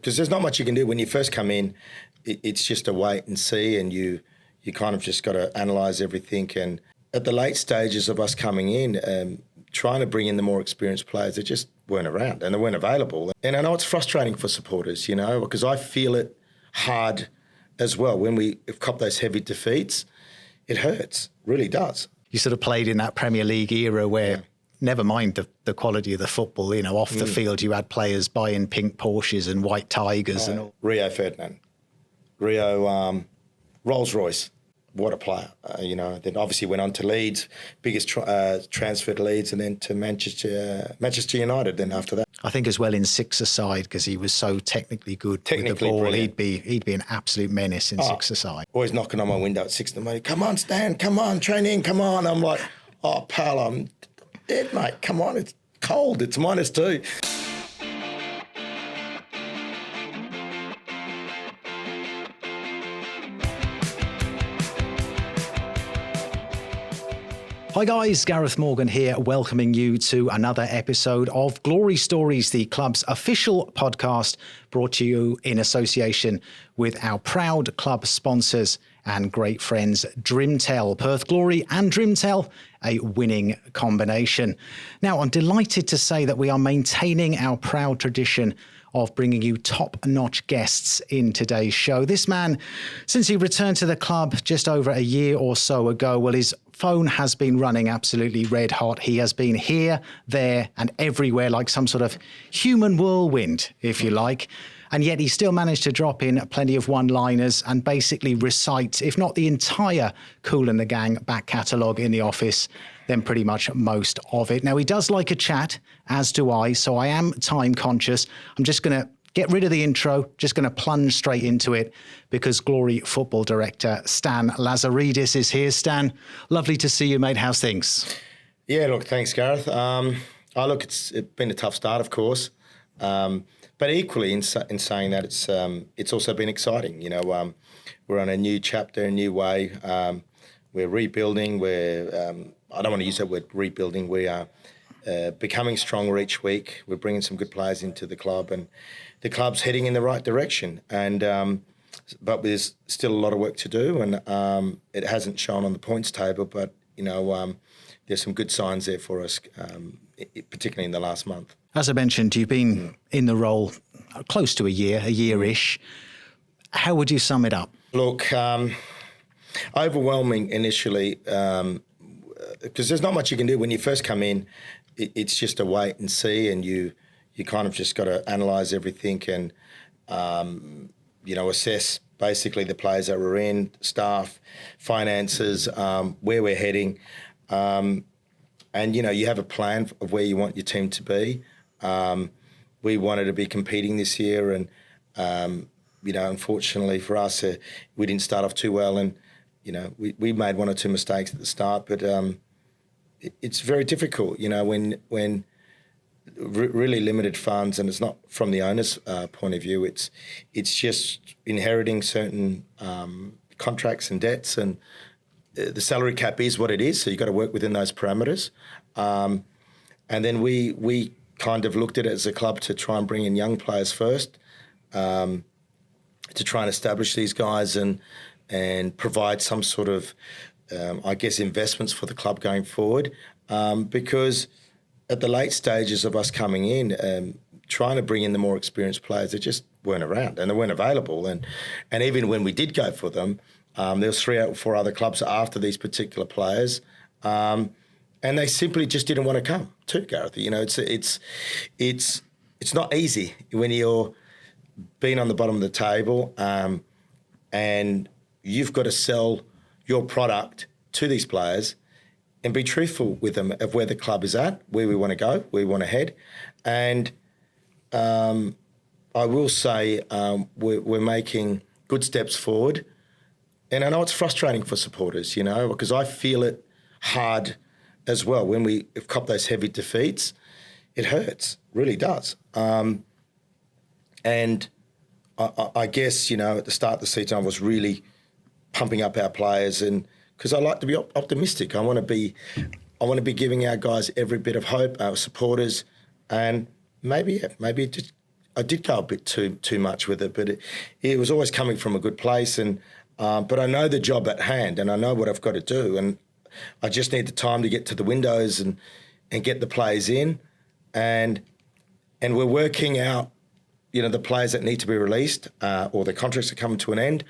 because there's not much you can do when you first come in. It's just a wait and see, and you kind of just got to analyse everything. And at the late stages of us coming in, trying to bring in the more experienced players, they just weren't around and they weren't available. And I know it's frustrating for supporters, because I feel it hard as well. When we've copped those heavy defeats, it hurts, really does. You sort of played in that Premier League era where, never mind the quality of the football, off the field you had players buying pink Porsches and white Tigers and all. Rio Ferdinand, Rolls Royce. What a player, Then obviously went on to Leeds, biggest transfer to Leeds, and then to Manchester United. Then after that, I think as well in six-a-side because he was so technically good with the ball. Brilliant. He'd be an absolute menace in six-a-side. Always knocking on my window at 6 in the morning. Come on, Stan. Come on, train in. Come on. I'm like, oh pal, I'm dead, mate. Come on, it's cold. It's -2. Hi guys, Gareth Morgan here, welcoming you to another episode of Glory Stories, the club's official podcast, brought to you in association with our proud club sponsors and great friends Drimtel. Perth Glory and Drimtel, a winning combination. Now, I'm delighted to say that we are maintaining our proud tradition of bringing you top-notch guests in today's show. This man, since he returned to the club just over a year or so ago, well, his phone has been running absolutely red hot. He has been here, there, and everywhere like some sort of human whirlwind, if you like. And yet he still managed to drop in plenty of one-liners and basically recite, if not the entire Kool and the Gang back catalogue in the office, then pretty much most of it. Now, he does like a chat, as do I, so I am time conscious. I'm just going to get rid of the intro, just going to plunge straight into it because Glory Football Director Stan Lazaridis is here. Stan, lovely to see you, mate. How's things? Yeah, look, thanks, Gareth. It's been a tough start, of course. But equally, in saying that, it's also been exciting. We're on a new chapter, a new way. We're rebuilding. I don't want to use that word rebuilding. We are becoming stronger each week. We're bringing some good players into the club, and the club's heading in the right direction. But there's still a lot of work to do, and it hasn't shown on the points table. But there's some good signs there for us, particularly in the last month. As I mentioned, you've been in the role close to a year-ish. How would you sum it up? Look, overwhelming initially, because there's not much you can do when you first come in. It's just a wait and see, and you kind of just got to analyse everything and assess basically the players that we're in, staff, finances, where we're heading, and you have a plan of where you want your team to be. We wanted to be competing this year, and unfortunately for us, we didn't start off too well, and we made one or two mistakes at the start, but it's very difficult, when really limited funds, and it's not from the owner's point of view. It's just inheriting certain contracts and debts, and the salary cap is what it is. So you've got to work within those parameters. And then we kind of looked at it as a club to try and bring in young players first, to try and establish these guys and provide some sort of, investments for the club going forward. Because at the late stages of us coming in, trying to bring in the more experienced players, they just weren't around and they weren't available. And even when we did go for them, there was 3 or 4 other clubs after these particular players, and they simply just didn't want to come to Gareth. It's not easy when you're being on the bottom of the table, and you've got to sell your product to these players and be truthful with them of where the club is at, where we want to go, where we want to head. And I will say we're making good steps forward. And I know it's frustrating for supporters, because I feel it hard as well. When we've copped those heavy defeats, it hurts, really does. And I guess, at the start of the season, I was really pumping up our players, and because I like to be optimistic. I want to be giving our guys every bit of hope, our supporters, and maybe just did go a bit too much with it, but it was always coming from a good place. And but I know the job at hand, and I know what I've got to do, and I just need the time to get to the windows and get the players in, and we're working out, the players that need to be released or the contracts are coming to an end.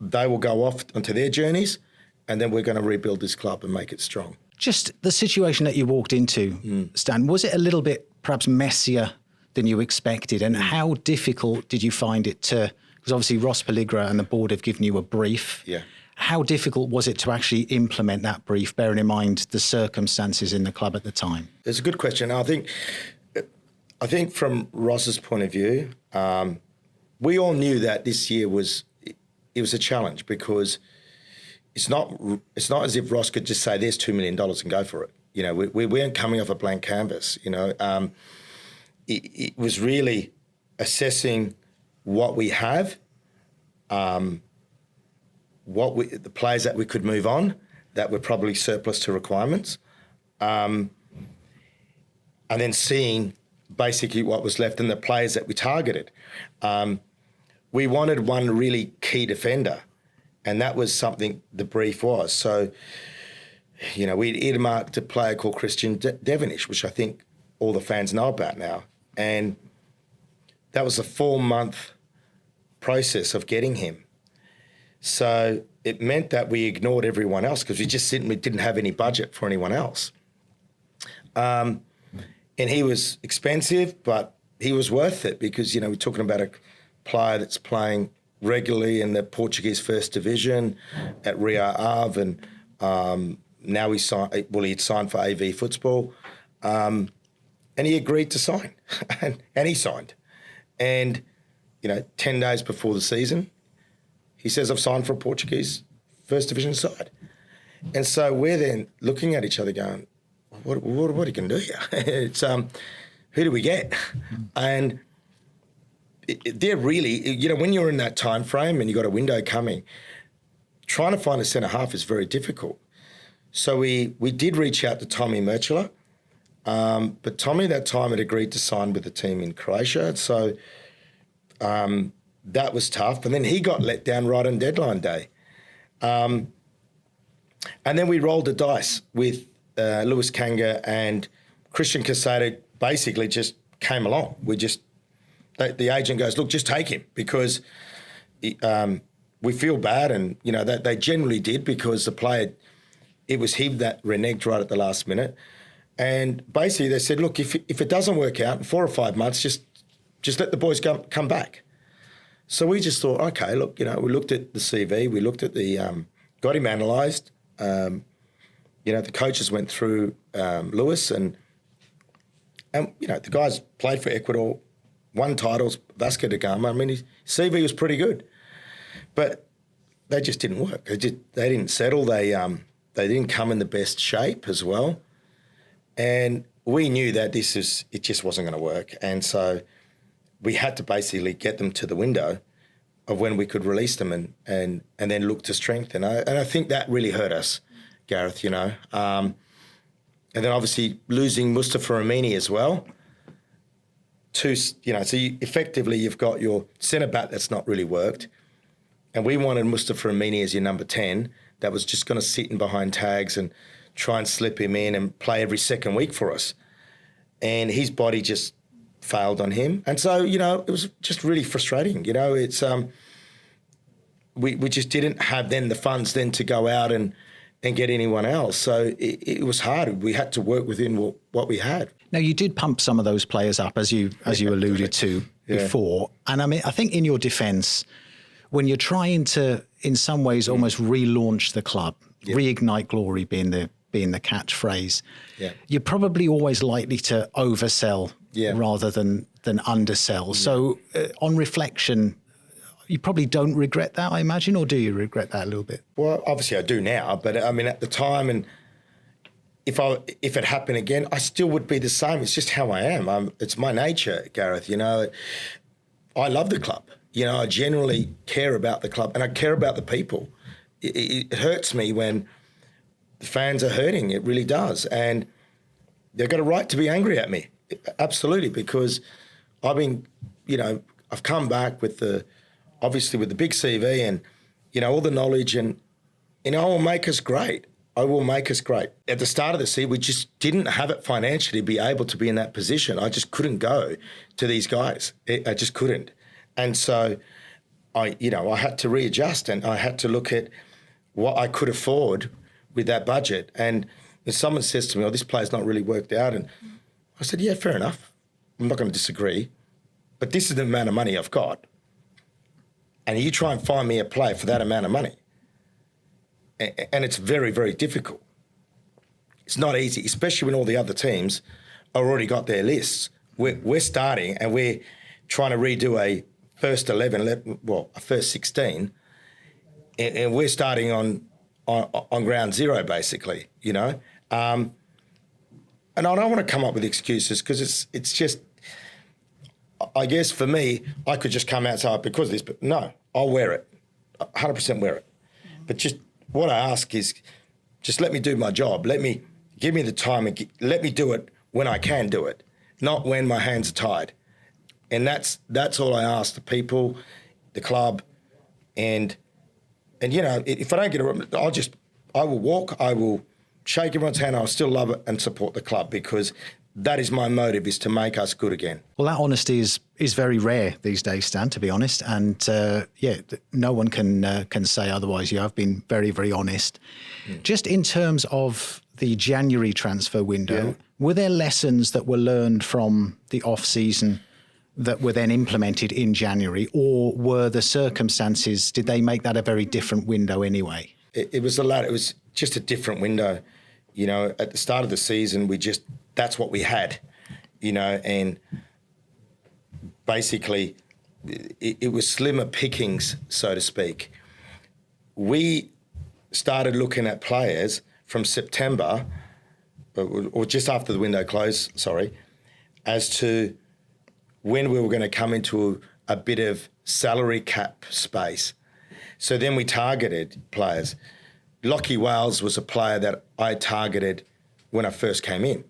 They will go off onto their journeys, and then we're going to rebuild this club and make it strong. Just the situation that you walked into, Stan, was it a little bit perhaps messier than you expected? And how difficult did you find it to, because obviously Ross Pelligra and the board have given you a brief. Yeah. How difficult was it to actually implement that brief, bearing in mind the circumstances in the club at the time? It's a good question. I think from Ross's point of view, we all knew that this year was a challenge, because it's not as if Ross could just say there's $2 million and go for it. We weren't coming off a blank canvas. It was really assessing what we have, the players that we could move on, that were probably surplus to requirements, and then seeing basically what was left and the players that we targeted. We wanted one really key defender, and that was something the brief was. So, we'd earmarked a player called Christian Devonish, which I think all the fans know about now. And that was a 4-month process of getting him. So it meant that we ignored everyone else, because we didn't have any budget for anyone else. And he was expensive, but he was worth it, because, we're talking about a player that's playing regularly in the Portuguese First Division at Rio Ave, and now he'd signed for AV Football, and he agreed to sign, and he signed. And, 10 days before the season, he says, I've signed for a Portuguese First Division side. And so we're then looking at each other going, what are you going to do here? It's who do we get? And they're really, when you're in that time frame and you've got a window coming, trying to find a centre-half is very difficult. So we did reach out to Tommy Merchula, but Tommy that time had agreed to sign with the team in Croatia. So that was tough. And then he got let down right on deadline day. And then we rolled the dice with Lewis Kanga, and Christian Casado basically just came along. The agent goes, look, just take him, because we feel bad. And, they generally did, because the player, it was him that reneged right at the last minute. And basically they said, look, if it doesn't work out in 4 or 5 months, just let the boys come back. So we just thought, okay, look, we looked at the CV, we looked at got him analysed. The coaches went through Lewis, and the guy's played for Ecuador, won titles, Vasco da Gama. I mean, his CV was pretty good, but they just didn't work. They didn't settle. They didn't come in the best shape as well, and we knew that it just wasn't going to work. And so we had to basically get them to the window of when we could release them and then look to strengthen. And I think that really hurt us, Gareth. And then obviously losing Mustafa Amini as well. So effectively you've got your centre-back that's not really worked, and we wanted Mustafa Amini as your number 10 that was just going to sit in behind tags and try and slip him in and play every second week for us. And his body just failed on him. And so, it was just really frustrating. It's we just didn't have then the funds then to go out and get anyone else. So it was hard. We had to work within what we had. Now, you did pump some of those players up, as you alluded to before. And I mean, I think in your defence, when you're trying to, in some ways, almost relaunch the club, reignite glory being the catchphrase, you're probably always likely to oversell rather than undersell. So on reflection, you probably don't regret that, I imagine, or do you regret that a little bit? Well, obviously I do now, but I mean at the time, and if it happened again, I still would be the same. It's just how I am. It's my nature, Gareth. I love the club. I genuinely care about the club, and I care about the people. It hurts me when the fans are hurting. It really does, and they've got a right to be angry at me, absolutely, because I've come back with the big CV and, all the knowledge and, I will make us great. I will make us great. At the start of the season, we just didn't have it financially to be able to be in that position. I just couldn't go to these guys. I just couldn't. And so I had to readjust and I had to look at what I could afford with that budget. And if someone says to me, this player's not really worked out, and I said, yeah, fair enough. I'm not going to disagree. But this is the amount of money I've got. And you try and find me a player for that amount of money. And it's very, very difficult. It's not easy, especially when all the other teams have already got their lists. We're starting and we're trying to redo a first 11, a first 16, and we're starting on ground zero, basically, And I don't want to come up with excuses because it's just, I guess for me, I could just come outside because of this, but no, I'll wear it, 100% wear it. But just what I ask is just let me do my job. Give me the time and let me do it when I can do it, not when my hands are tied. And that's all I ask the people, the club, and if I don't get it, I will walk, I will shake everyone's hand, I'll still love it and support the club because that is my motive, is to make us good again. Well, that honesty is very rare these days, Stan, to be honest. And no one can say otherwise. You have been very, very honest. Just in terms of the January transfer window, were there lessons that were learned from the off-season that were then implemented in January, or were the circumstances, did they make that a very different window anyway? It was it was just a different window. At the start of the season, that's what we had, and basically it was slimmer pickings, so to speak. We started looking at players from September, or just after the window closed, as to when we were going to come into a bit of salary cap space. So then we targeted players. Lockie Wales was a player that I targeted when I first came in.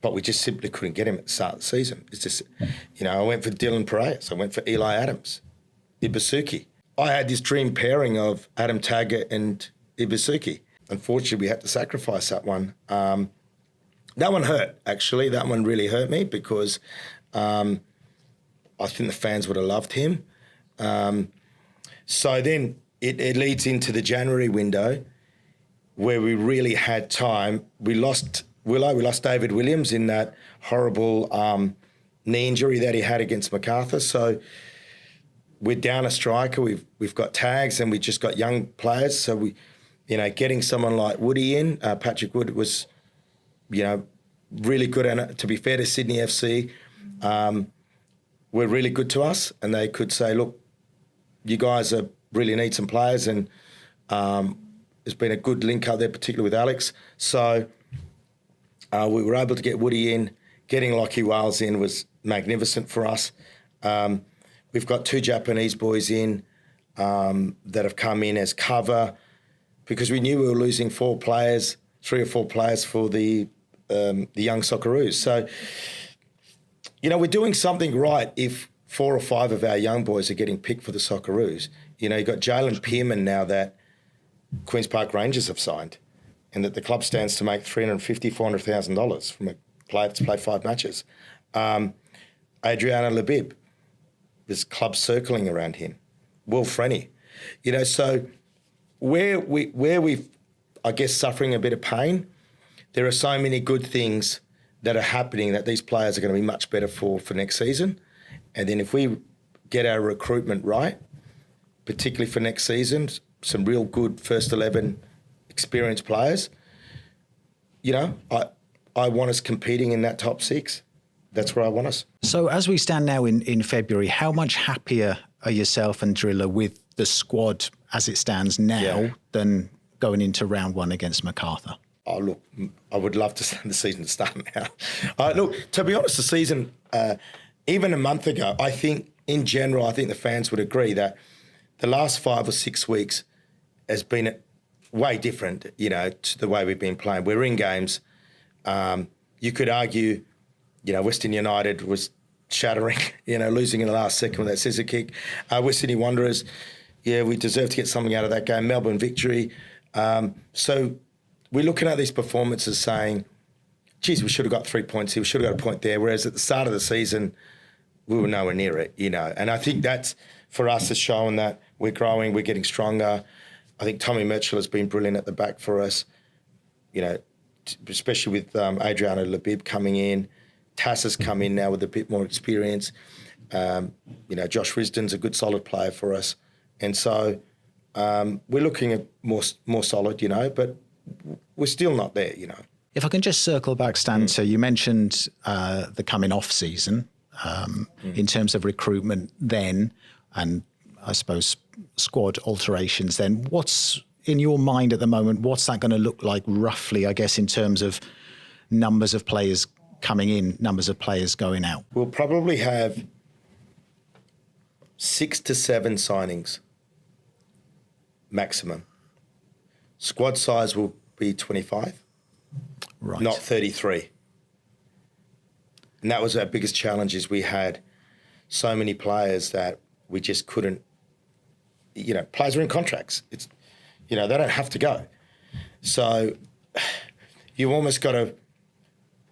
But we just simply couldn't get him at the start of the season. It's just, I went for Dylan Pereas. I went for Eli Adams, Ibasuki. I had this dream pairing of Adam Taggart and Ibasuki. Unfortunately, we had to sacrifice that one. That one hurt, actually. That one really hurt me because I think the fans would have loved him. So then it leads into the January window where we really had time. We lost Willow, we lost David Williams in that horrible knee injury that he had against MacArthur. So we're down a striker. We've got tags and we just got young players. So we, getting someone like Woody in, Patrick Wood was, really good. And to be fair to Sydney FC, were really good to us, and they could say, look, you guys really need some players, and there's been a good link up there, particularly with Alex. So we were able to get Woody in. Getting Lockie Wales in was magnificent for us. We've got 2 Japanese boys in that have come in as cover because we knew we were losing 3 or 4 players for the young Socceroos. So, we're doing something right if 4 or 5 of our young boys are getting picked for the Socceroos. You've got Jalen Pearman now that Queen's Park Rangers have signed, and that the club stands to make $350,000, $400,000 from a player to play 5 matches. Adriana Labib, there's clubs circling around him. Will Frenny. So where we've, I guess, suffering a bit of pain, there are so many good things that are happening that these players are going to be much better for next season. And then if we get our recruitment right, particularly for next season, some real good first 11 experienced players, I want us competing in that top 6. That's where I want us. So as we stand now in February, how much happier are yourself and Driller with the squad as it stands now than going into round 1 against MacArthur? Oh, look, I would love to the season to start now. Look, to be honest, the season, even a month ago, I think in general, I think the fans would agree that the last 5 or 6 weeks has been way different, to the way we've been playing. We're in games. You could argue, Western United was shattering, losing in the last second with that scissor kick. West Sydney Wanderers, we deserve to get something out of that game. Melbourne Victory. So we're looking at these performances saying, geez, we should have got 3 points here, we should have got a point there, whereas at the start of the season, we were nowhere near it, And I think that's, for us, has shown that we're growing, we're getting stronger. I think Tommy Mitchell has been brilliant at the back for us, especially with Adriano Labib coming in. Tass has come in now with a bit more experience. Josh Risden's a good, solid player for us. And so we're looking at more solid, but we're still not there, If I can just circle back, Stan, so you mentioned the coming off season in terms of recruitment then, and I suppose squad alterations then. What's in your mind at the moment, what's that going to look like roughly, I guess, in terms of numbers of players coming in, numbers of players going out? We'll probably have 6 to 7 signings maximum. Squad size will be 25, right, not 33. And that was our biggest challenge, is we had so many players that we just couldn't, players are in contracts. It's, they don't have to go. So you almost got to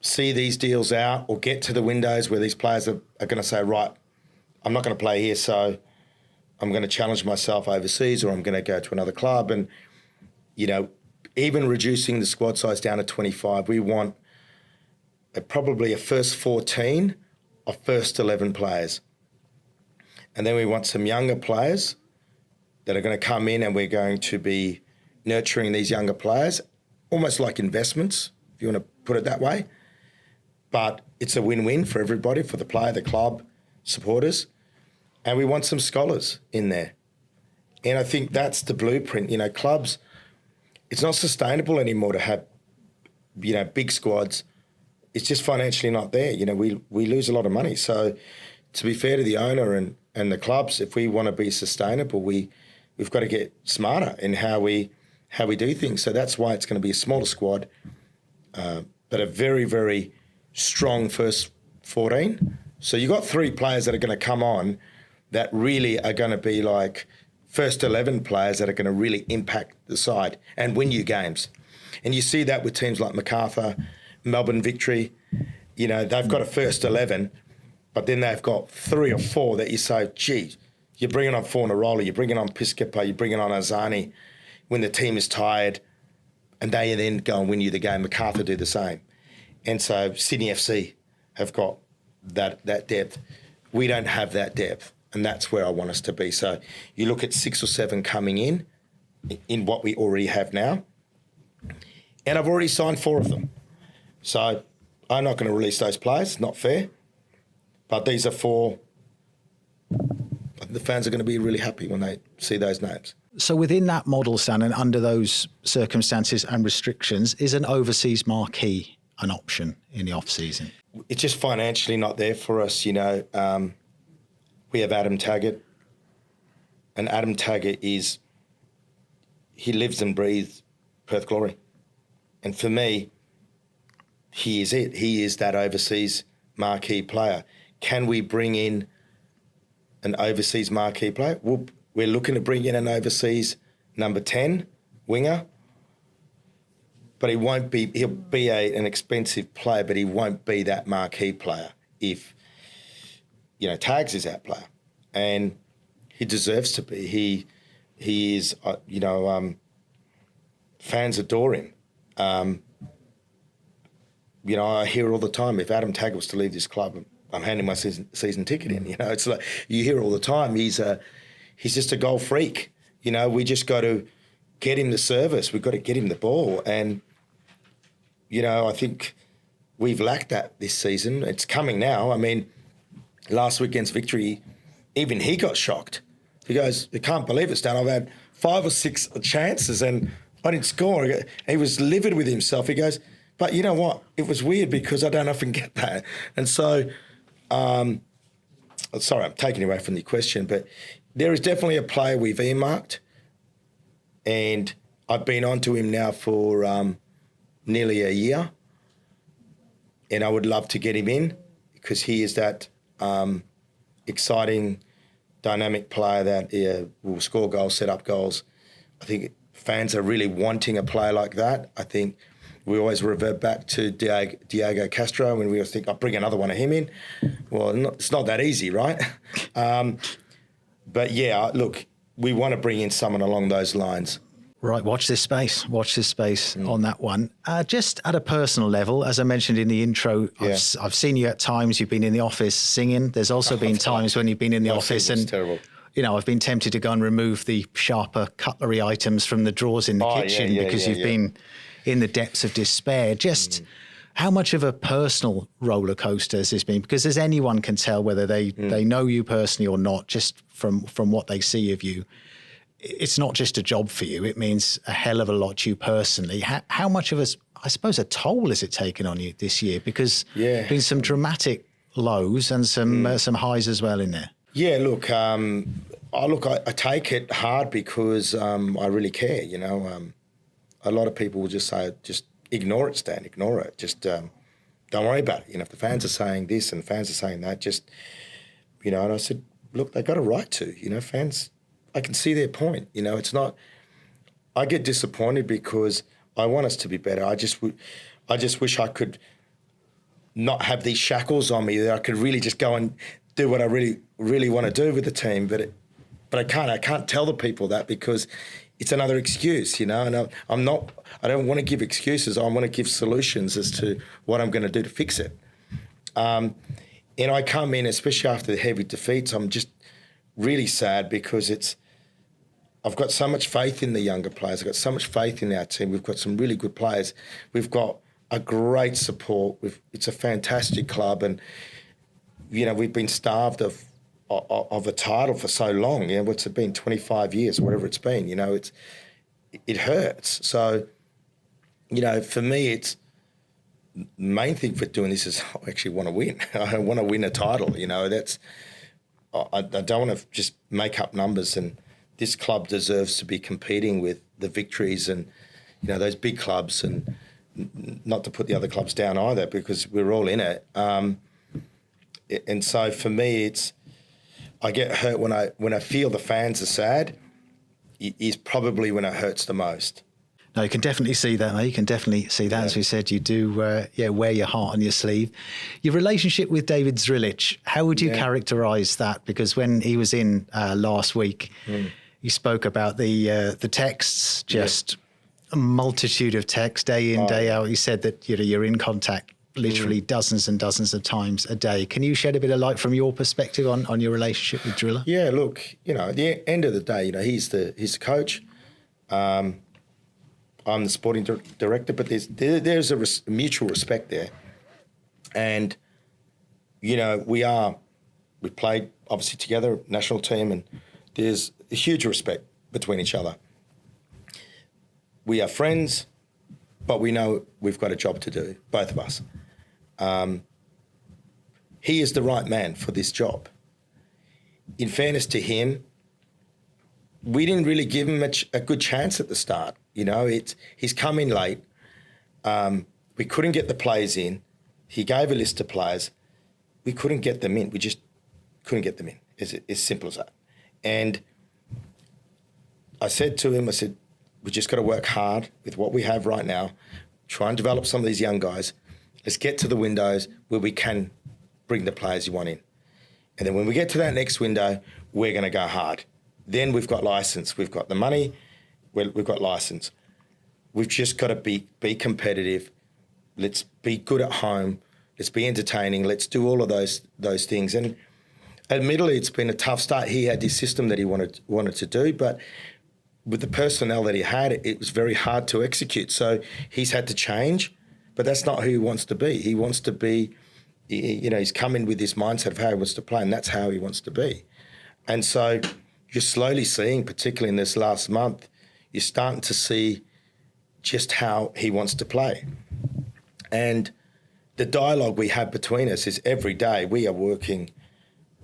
see these deals out or get to the windows where these players are going to say, right, I'm not going to play here, so I'm going to challenge myself overseas, or I'm going to go to another club. And, even reducing the squad size down to 25, we want probably a first 14 or first 11 players. And then we want some younger players that are going to come in, and we're going to be nurturing these younger players, almost like investments, if you want to put it that way. But it's a win-win for everybody, for the player, the club, supporters. And we want some scholars in there. And I think that's the blueprint. Clubs, it's not sustainable anymore to have, big squads. It's just financially not there. We lose a lot of money. So to be fair to the owner and the clubs, if we want to be sustainable, we've got to get smarter in how we do things. So that's why it's going to be a smaller squad, but a very, very strong first 14. So you've got 3 players that are going to come on that really are going to be like first 11 players that are going to really impact the side and win you games. And you see that with teams like Macarthur, Melbourne Victory. They've got a first 11, but then they've got 3 or 4 that you say, geez, you're bringing on Fornarola, you're bringing on Piscopo, you're bringing on Azani when the team is tired, and they then go and win you the game. Macarthur do the same. And so Sydney FC have got that depth. We don't have that depth, and that's where I want us to be. So you look at 6 or 7 coming in what we already have now, and I've already signed 4 of them. So I'm not going to release those players, not fair, but these are 4. The fans are going to be really happy when they see those names. So within that model, Stan, and under those circumstances and restrictions, is an overseas marquee an option in the off-season? It's just financially not there for us, We have Adam Taggart, and Adam Taggart he lives and breathes Perth Glory. And for me, he is it. He is that overseas marquee player. Can we bring in an overseas marquee player? We're looking to bring in an overseas number 10 winger, but he'll be an expensive player, but he won't be that marquee player if, Tags is that player. And he deserves to be. He is, fans adore him. I hear all the time, if Adam Taggart was to leave this club, I'm handing my season ticket in. It's like you hear all the time. He's just a goal freak. We just got to get him the service. We've got to get him the ball, and I think we've lacked that this season. It's coming now. I mean, last weekend's victory, even he got shocked. He goes, "I can't believe it, Stan. I've had 5 or 6 chances and I didn't score." He was livid with himself. He goes, "But you know what? It was weird because I don't often get that." And so. Sorry, I'm taking away from the question, but there is definitely a player we've earmarked, and I've been onto him now for nearly a year, and I would love to get him in. because he is that exciting, dynamic player that will score goals, set up goals. I think fans are really wanting a player like that. I think we always revert back to Diego Castro when we always think, I'll bring another one of him in. Well, it's not that easy, right? But yeah, look, we want to bring in someone along those lines. Right, watch this space on that one. Just at a personal level, as I mentioned in the intro, I've seen you at times, you've been in the office singing. There's also been times when you've been in the office and, terrible. I've been tempted to go and remove the sharper cutlery items from the drawers in the kitchen because you've been in the depths of despair. Just how much of a personal roller coaster has this been? Because as anyone can tell whether they know you personally or not, just from what they see of you, it's not just a job for you. It means a hell of a lot to you personally. How much of a toll has it taken on you this year? Because there's been some dramatic lows and some highs as well in there. Yeah, look, I take it hard because I really care, A lot of people will just say, just ignore it, Stan, ignore it. Just don't worry about it. If the fans are saying this and fans are saying that, just, and I said, look, they got a right to, fans, I can see their point. It's not, I get disappointed because I want us to be better. I just wish I could not have these shackles on me, that I could really just go and do what I really, really want to do with the team. But I can't. I can't tell the people that because it's another excuse, And I don't want to give excuses. I want to give solutions as to what I'm going to do to fix it. And I come in, especially after the heavy defeats, I'm just really sad because I've got so much faith in the younger players. I've got so much faith in our team. We've got some really good players. We've got a great support. It's a fantastic club, and we've been starved of a title for so long. What's it been, 25 years, whatever it's been. It hurts. So, for me, it's the main thing for doing this is I actually want to win. I want to win a title. I don't want to just make up numbers, and this club deserves to be competing with the Victories and, those big clubs, and not to put the other clubs down either because we're all in it. And so for me, I get hurt when I feel the fans are sad. Is probably when it hurts the most. No, you can definitely see that, mate. You can definitely see that. As we said, you do wear your heart on your sleeve. Your relationship with David Zrilic, how would you characterise that? Because when he was in last week, he spoke about the texts, just a multitude of texts, day in, day out. He said that you're in contact literally dozens and dozens of times a day. Can you shed a bit of light from your perspective on your relationship with Driller? Yeah, look, at the end of the day, he's the coach. I'm the sporting director, but there's a mutual respect there. And, we played obviously together, national team, and there's a huge respect between each other. We are friends, but we know we've got a job to do, both of us. He is the right man for this job. In fairness to him, we didn't really give him a good chance at the start. He's come in late. We couldn't get the players in. He gave a list of players. We couldn't get them in. We just couldn't get them in. It's as simple as that. And I said to him, we just got to work hard with what we have right now, try and develop some of these young guys. Let's get to the windows where we can bring the players you want in. And then when we get to that next window, we're going to go hard. Then we've got license. We've got the money. We've got license. We've just got to be competitive. Let's be good at home. Let's be entertaining. Let's do all of those things. And admittedly, it's been a tough start. He had this system that he wanted to do, but with the personnel that he had, it was very hard to execute. So he's had to change, but that's not who he wants to be. He wants to be, he's come in with this mindset of how he wants to play, and that's how he wants to be. And so you're slowly seeing, particularly in this last month, you're starting to see just how he wants to play. And the dialogue we have between us is every day we are working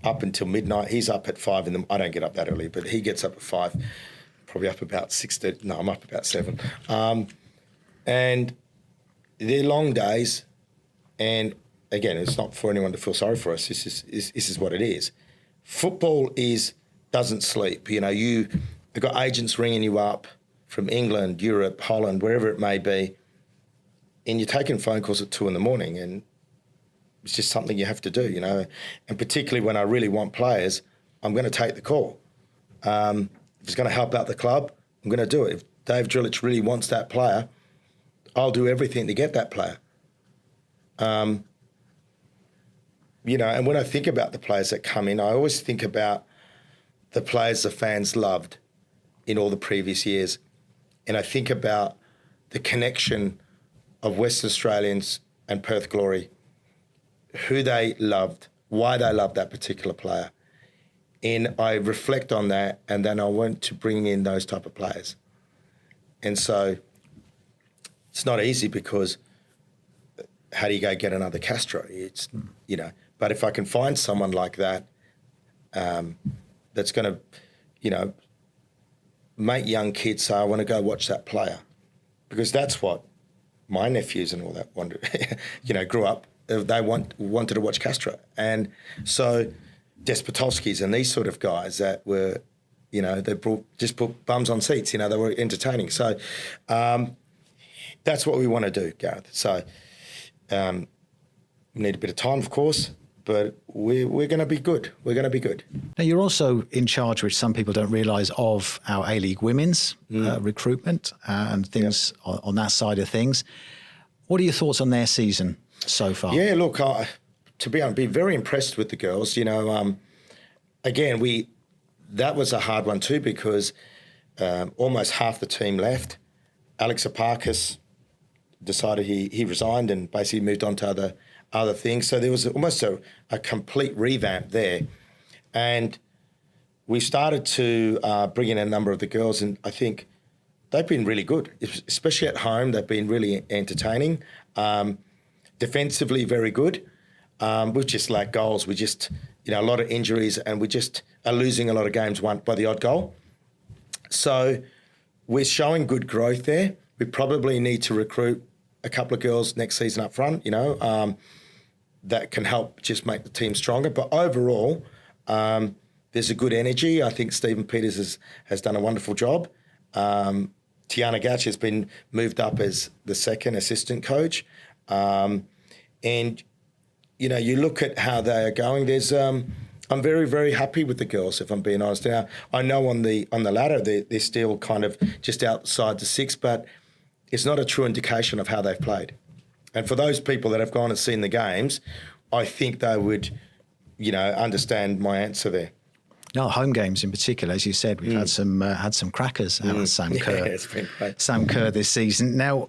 up until midnight. He's up at 5 in the... I don't get up that early, but he gets up at 5, probably up about 6:30. No, I'm up about 7. And they're long days, and again, it's not for anyone to feel sorry for us. This is what it is. Football doesn't sleep. You know, you've got agents ringing you up from England, Europe, Holland, wherever it may be, and you're taking phone calls at 2 a.m, and it's just something you have to do, you know. And particularly when I really want players, I'm going to take the call. If it's going to help out the club, I'm going to do it. If Dave Drillich really wants that player, I'll do everything to get that player. You know, and when I think about the players that come in, I always think about the players the fans loved in all the previous years. And I think about the connection of Western Australians and Perth Glory, who they loved, why they loved that particular player. And I reflect on that, and then I want to bring in those type of players. And so it's not easy, because how do you go get another Castro? It's, you know, but if I can find someone like that, that's going to, you know, make young kids say, I want to go watch that player, because that's what my nephews and all that wanted, you know, grew up. They wanted to watch Castro. And so Despotowskis and these sort of guys that were, you know, they just put bums on seats, you know, they were entertaining. So that's what we want to do, Gareth. So we need a bit of time, of course, but we're going to be good. We're going to be good. Now, you're also in charge, which some people don't realise, of our A-League women's recruitment and things on that side of things. What are your thoughts on their season so far? Yeah, look, to be honest, I've been very impressed with the girls. You know, again, that was a hard one too, because almost half the team left. Alex Aparkis decided he resigned and basically moved on to other things. So there was almost a complete revamp there. And we started to bring in a number of the girls, and I think they've been really good, especially at home. They've been really entertaining. Defensively, very good. We've just lacked goals. We just, you know, a lot of injuries, and we just are losing a lot of games won by the odd goal. So we're showing good growth there. We probably need to recruit a couple of girls next season up front, you know, that can help just make the team stronger. But overall, there's a good energy. I think Stephen Peters has done a wonderful job. Tiana Gatch has been moved up as the second assistant coach. And, you know, you look at how they are going, I'm very, very happy with the girls, if I'm being honest. Now, I know on the ladder they're still kind of just outside the six, but it's not a true indication of how they've played. And for those people that have gone and seen the games, I think they would, you know, understand my answer there. No, home games in particular, as you said, we've had some crackers out of Sam Kerr. Yeah, it's been great. Sam Kerr this season. Now,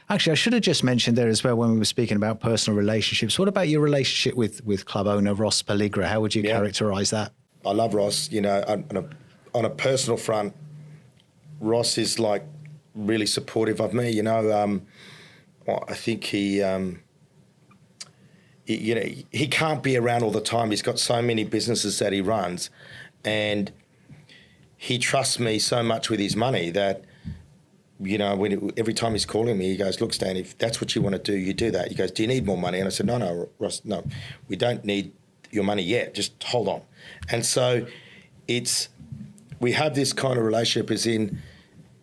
actually, I should have just mentioned there as well when we were speaking about personal relationships. What about your relationship with club owner Ross Pelligra? How would you characterise that? I love Ross. You know, on a personal front, Ross is like really supportive of me. You know, I think he you know, he can't be around all the time. He's got so many businesses that he runs, and he trusts me so much with his money that, you know, every time he's calling me, he goes, look, Stan, if that's what you want to do, you do that. He goes, do you need more money? And I said, no, Ross, no, we don't need your money yet. Just hold on. And so we have this kind of relationship as in,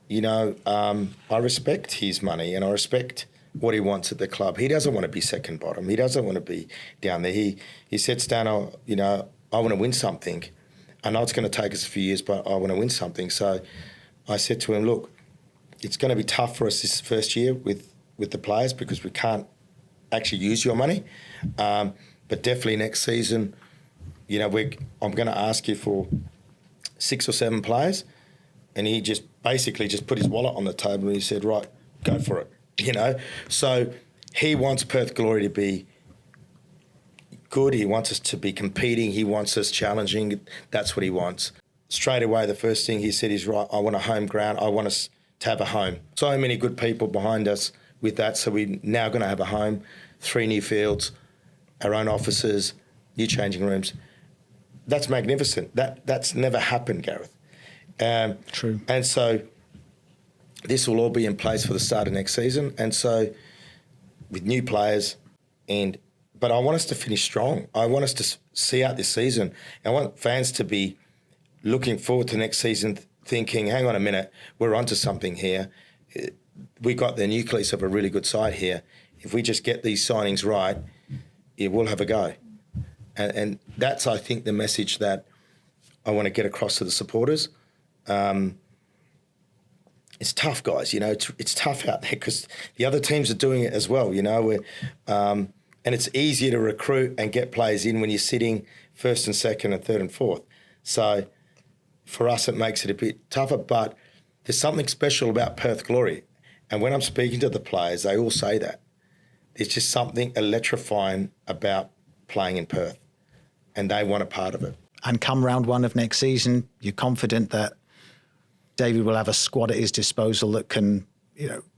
you know, I respect his money and I respect what he wants at the club. He doesn't want to be second bottom. He doesn't want to be down there. He said, Stan, you know, I want to win something. I know it's going to take us a few years, but I want to win something. So I said to him, look, it's going to be tough for us this first year with the players because we can't actually use your money. But definitely next season, you know, I'm going to ask you for 6 or 7 players. And he just basically just put his wallet on the table and he said, right, go for it, you know. So he wants Perth Glory to be good. He wants us to be competing. He wants us challenging. That's what he wants. Straight away, the first thing he said is, right, I want a home ground. I want us to have a home. So many good people behind us with that. So we're now going to have a home, 3 new fields, our own offices, new changing rooms. That's magnificent. That's never happened, Gareth. True. And so this will all be in place for the start of next season. And so with new players and but I want us to finish strong. I want us to see out this season. I want fans to be looking forward to next season thinking, hang on a minute, we're onto something here. We got the nucleus of a really good side here. If we just get these signings right, we'll have a go. And that's, I think, the message that I want to get across to the supporters. It's tough, guys. It's tough out there because the other teams are doing it as well. And it's easier to recruit and get players in when you're sitting first and second and third and fourth. So for us, it makes it a bit tougher. But there's something special about Perth Glory, and when I'm speaking to the players, they all say that there's just something electrifying about playing in Perth, and they want a part of it. And come round one of next season, you're confident that David will have a squad at his disposal that can,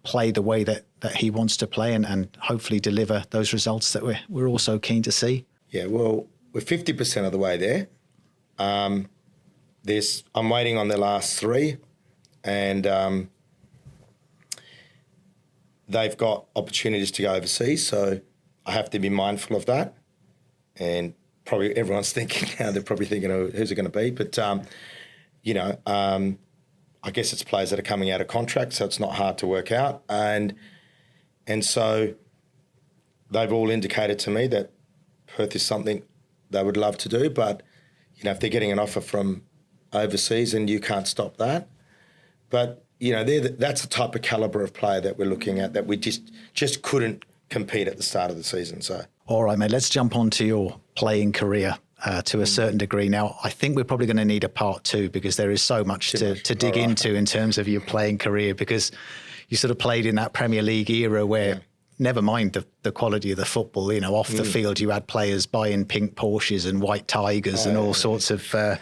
play the way that he wants to play and hopefully deliver those results that we're all so keen to see. Yeah, well, we're 50% of the way there. I'm waiting on the last three, and they've got opportunities to go overseas, so I have to be mindful of that. And probably everyone's thinking now, they're probably thinking, oh, who's it going to be? But, I guess it's players that are coming out of contract, so it's not hard to work out. And so they've all indicated to me that Perth is something they would love to do, but, if they're getting an offer from overseas, and you can't stop that. But, that's the type of calibre of player that we're looking at that we just couldn't compete at the start of the season. So, all right, mate, let's jump on to your playing career. To a certain degree. Now, I think we're probably going to need a part two because there is so much to dig into in terms of your playing career, because you sort of played in that Premier League era where, never mind the quality of the football, off the field you had players buying pink Porsches and white Tigers and all sorts of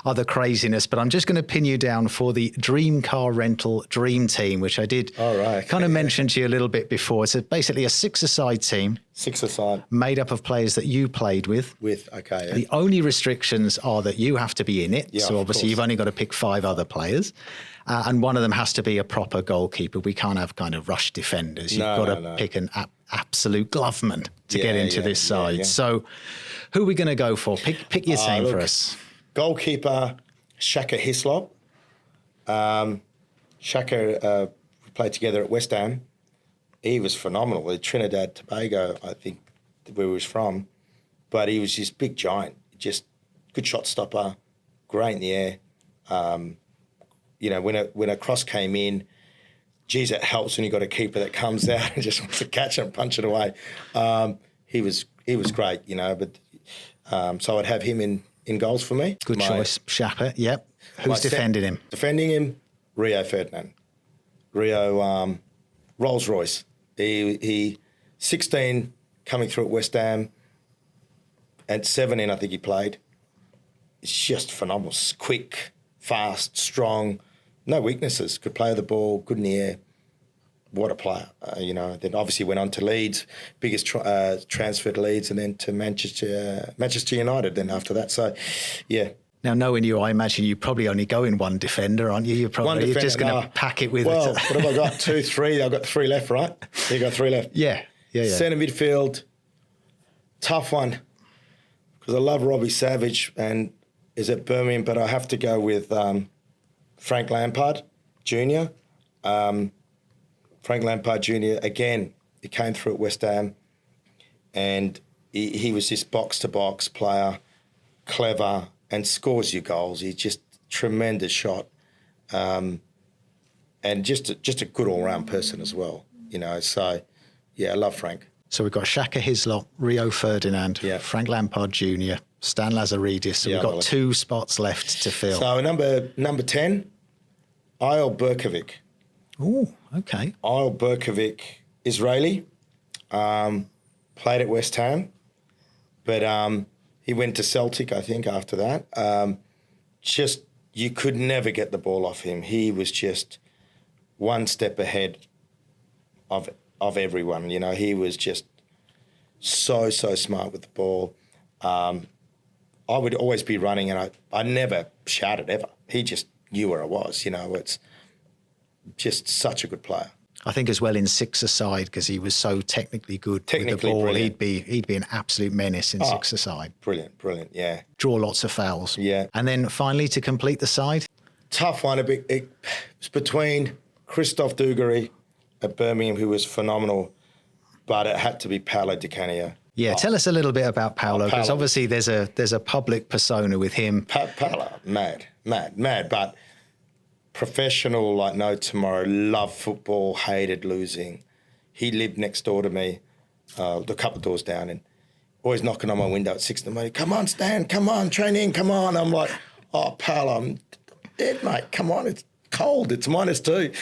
other craziness. But I'm just going to pin you down for the Dream Car Rental Dream Team, which I did kind of mention to you a little bit before. It's basically a six-a-side team. Six-a-side. Made up of players that you played with. Okay. Yeah. The only restrictions are that you have to be in it. Yeah, so obviously you've only got to pick 5 other players. And one of them has to be a proper goalkeeper. We can't have kind of rush defenders. You've got to pick an absolute gloveman to get into this side. Yeah. So who are we going to go for? Pick your team for us. Goalkeeper, Shaka Hislop. Shaka, we played together at West Ham. He was phenomenal. At Trinidad, Tobago, I think, where he was from. But he was this big giant, just good shot stopper, great in the air. When a cross came in, geez, it helps when you got a keeper that comes out and just wants to catch it and punch it away. He was great, But so I'd have him in goals for me. Good choice, Shaka. Yep. Who's defending him? Defending him, Rio Ferdinand. Rio, Rolls Royce. He 16 coming through at West Ham. At 17, I think he played. It's just phenomenal. Quick, fast, strong, no weaknesses. Could play the ball, good in the air. What a player. Then obviously went on to Leeds, biggest transfer to Leeds, and then to Manchester United then after that. So, yeah. Now, knowing you, I imagine you probably only go in one defender, aren't you? You're just going to pack it with... Well, what have I got? 2, 3? I've got 3 left, right? You got 3 left. Yeah. Centre midfield, tough one, because I love Robbie Savage and is at Birmingham, but I have to go with Frank Lampard Jr. Frank Lampard Jr., again, he came through at West Ham, and he was this box-to-box player, clever, and scores you goals. He's just tremendous shot, and just a good all-round person as well, So, yeah, I love Frank. So we've got Shaka Hislop, Rio Ferdinand, Frank Lampard Jr., Stan Lazaridis. So we've got 2 spots left to fill. So number 10, Ayel Berkovic. Oh, okay. Ayel Berkovic, Israeli, played at West Ham, but he went to Celtic, I think, after that. You could never get the ball off him. He was just one step ahead of everyone. He was just so smart with the ball. I would always be running, and I never shouted ever. He just knew where I was. It's just such a good player. I think as well in six-a-side, because he was so technically good with the ball. Brilliant. He'd be an absolute menace in six-a-side. Brilliant, yeah. Draw lots of fouls. Yeah. And then finally, to complete the side? Tough one. It was between Christophe Dugarry at Birmingham, who was phenomenal, but it had to be Paolo Di Canio. Yeah, tell us a little bit about Paolo, because obviously there's a public persona with him. Paolo, mad, but professional like no tomorrow, loved football, hated losing. He lived next door to me, a couple of doors down, and always knocking on my window at 6 in the morning. Come on, Stan, come on, train in, come on. I'm like, oh, Paolo, I'm dead, mate. Come on, it's cold, it's -2.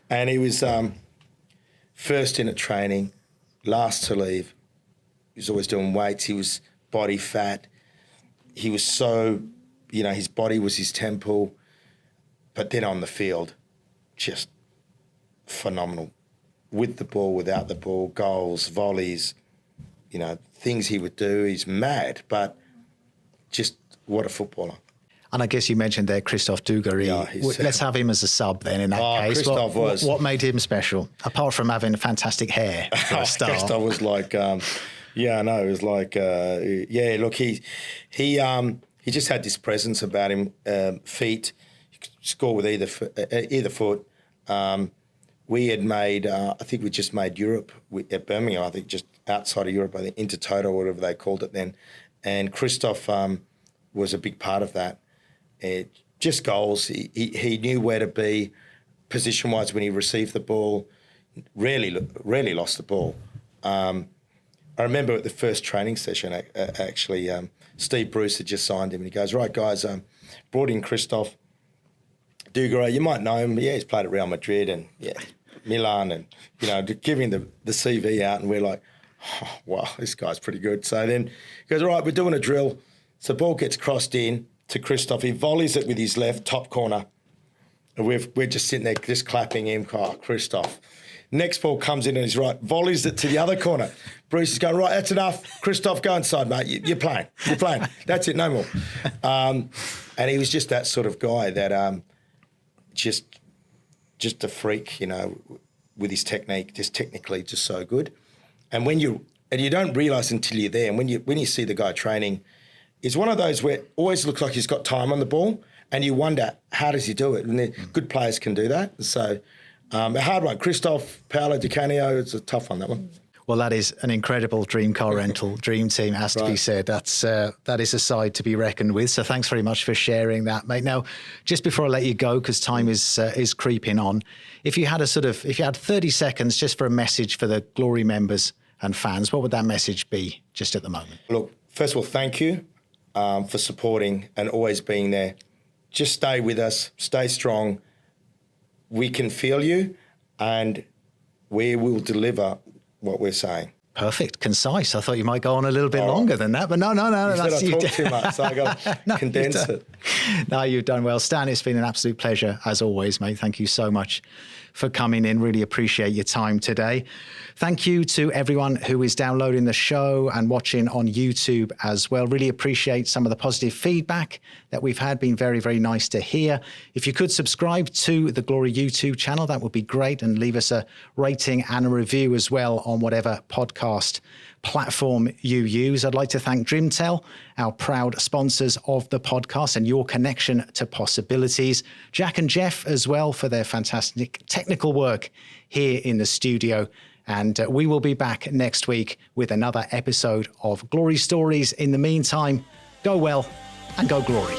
And he was first in at training, last to leave. He was always doing weights. He was body fat. He was so, his body was his temple. But then on the field, just phenomenal. With the ball, without the ball, goals, volleys, things he would do. He's mad, but just what a footballer. And I guess you mentioned there Christophe Dugarry. Yeah, let's have him as a sub then in that case. Christophe what made him special, apart from having fantastic hair for a start? Christophe was like, it was like, look, he just had this presence about him, feet. Score with either foot. We had made, I think we just made Europe at Birmingham, I think just outside of Europe, I think Intertoto or whatever they called it then. And Christophe was a big part of that. Just goals. He knew where to be position-wise when he received the ball. Rarely lost the ball. I remember at the first training session, actually, Steve Bruce had just signed him and he goes, right, guys, brought in Christophe Dugarry, you might know him, but he's played at Real Madrid and Milan and, giving the CV out and we're like, oh, wow, this guy's pretty good. So then he goes, all right, we're doing a drill. So the ball gets crossed in to Christophe. He volleys it with his left, top corner. And we're just sitting there just clapping him, Christophe. Next ball comes in on his right, volleys it to the other corner. Bruce is going, right, that's enough. Christophe, go inside, mate. You're playing. That's it, no more. And he was just that sort of guy that... Just a freak, with his technique, just technically just so good. And you don't realise until you're there, and when you see the guy training, it's one of those where it always looks like he's got time on the ball, and you wonder, how does he do it? And good players can do that. So a hard one. Christophe, Paolo Di Canio, it's a tough one, that one. Well, that is an incredible dream car rental, dream team, has to be said. That is a side to be reckoned with. So thanks very much for sharing that, mate. Now, just before I let you go, because time is creeping on, if you had 30 seconds just for a message for the Glory members and fans, what would that message be just at the moment? Look, first of all, thank you for supporting and always being there. Just stay with us, stay strong. We can feel you and we will deliver what we're saying. Perfect, concise. I thought you might go on a little bit longer than that, but no. That's I talk too much, so I got to condense it. No, you've done well. Stan, it's been an absolute pleasure, as always, mate. Thank you so much for coming in. Really appreciate your time today. Thank you to everyone who is downloading the show and watching on YouTube as well. Really appreciate some of the positive feedback that we've had. Been very, very nice to hear. If you could subscribe to the Glory YouTube channel, that would be great, and leave us a rating and a review as well on whatever podcast platform you use. I'd like to thank Drimtel, our proud sponsors of the podcast, and your connection to possibilities. Jack and Jeff as well for their fantastic technical work here in the studio. And we will be back next week with another episode of Glory Stories. In the meantime, go well and go Glory.